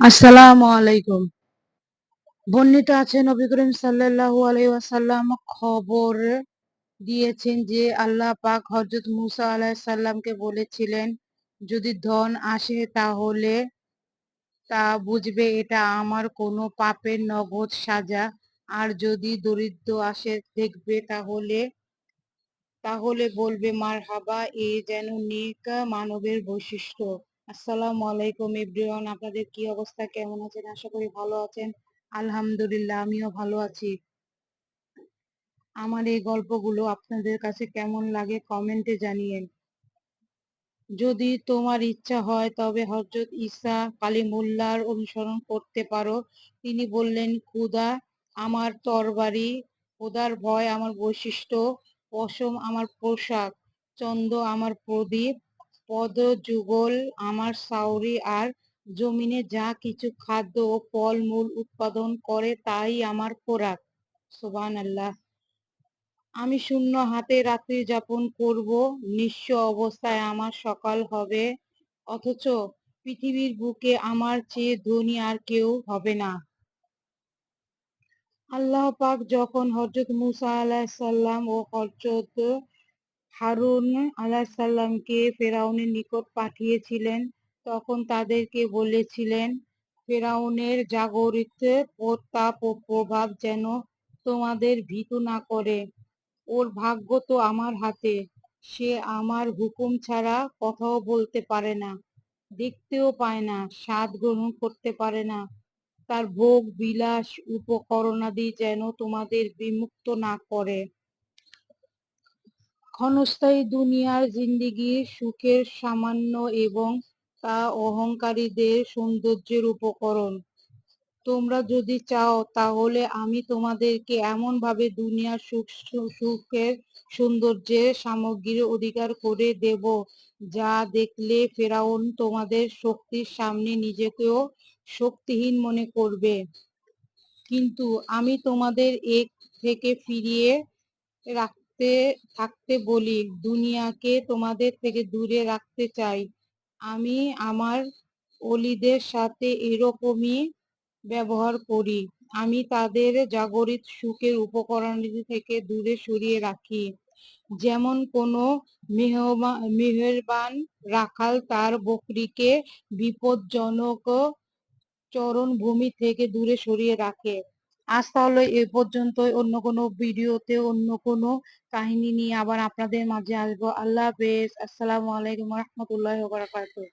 আসসালামু আলাইকুম। বর্ণিত আছে নবী করিম সাল্লাল্লাহু আলাইহি ওয়াসাল্লাম খবর দিয়েছেন যে আল্লাহ পাক হযরত মুসা আলাইহিস সালামকে বলেছিলেন, যদি ধন আসে তাহলে তা বুঝবে এটা আমার কোনো পাপের নগদ সাজা, আর যদি দরিদ্র আসে দেখবে তাহলে বলবে মারহাবা, এ যেন নেক মানবের বৈশিষ্ট্য। আসসালামু আলাইকুম এভরিওয়ান, আপনাদের কি অবস্থা, কেমন আছেন? আশা করি ভালো আছেন। আলহামদুলিল্লাহ, আমিও ভালো আছি। আমার এই গল্পগুলো আপনাদের কাছে কেমন লাগে কমেন্টে জানিয়েন। যদি তোমার ইচ্ছা হয় তবে হযরত ঈসা কালিমুল্লাহর অনুসরণ করতে পারো। তিনি বললেন, খোদা আমার তরবারি, খোদার ভয় আমার বৈশিষ্ট্য, পশম আমার পোশাক, চন্দ্র আমার প্রদীপ, পদযুগল আমার সাউরি, আর জমিনে যা কিছু খাদ্য ও ফলমূল উৎপাদন করে তাই আমার খোরাক। সুবহানাল্লাহ। আমি শূন্য হাতে রাত্রি যাপন করব, নিঃস্ব অবস্থায় আমার সকাল হবে, অথচ পৃথিবীর বুকে আমার চেয়ে ধনী আর কেউ হবে না। আল্লাহ পাক যখন হযরত মুসা আলাইহিস সালাম ও হযরত হারুন আলাইহিস সালামকে ফেরাউনের নিকট পাঠিয়েছিলেন, তখন তাদেরকে বলেছিলেন, ফেরাউনের জাগরিত প্রতাপ ও প্রভাব যেন তোমাদের ভীতু না করে। ওর ভাগ্য তো আমার হাতে। সে আমার হুকুম ছাড়া কথাও বলতে পারে না, দেখতেও পায় না, স্বাদ গ্রহণ করতে পারে না। তার ভোগ বিলাস উপকরণাদি যেন তোমাদের বিমুক্ত না করে। ক্ষণস্থায়ী দুনিয়ার জিন্দেগি সুখের সামান্য এবং তা অহংকারীদের সৌন্দর্যের উপকরণ। তোমরা যদি চাও তাহলে আমি তোমাদেরকে এমন ভাবে দুনিয়ার সুখের সৌন্দর্যের সামগ্রীর অধিকার করে দেব, যা দেখলে ফেরাউন তোমাদের শক্তির সামনে নিজেকেও শক্তিহীন মনে করবে। কিন্তু আমি তোমাদের এক থেকে ফিরিয়ে থাকতে বলি, দুনিয়াকে তোমাদের থেকে দূরে রাখতে চাই। আমি আমার ওলিদের সাথে এরকমই ব্যবহার করি। আমি তাদের জাগরিত সুখের উপকরণাদি থেকে দূরে সরিয়ে রাখি, যেমন কোনো মেহেরবান রাখাল তার বকরিকে বিপজ্জনক চারণভূমি থেকে দূরে সরিয়ে রাখে। আজ তাহলে এ পর্যন্তই। অন্য কোনো ভিডিওতে অন্য কোনো কাহিনী নিয়ে আবার আপনাদের মাঝে আসবো। আল্লাহ হাফেজ। আসসালামু আলাইকুম ওয়া রাহমাতুল্লাহি ওয়া বারাকাতুহু।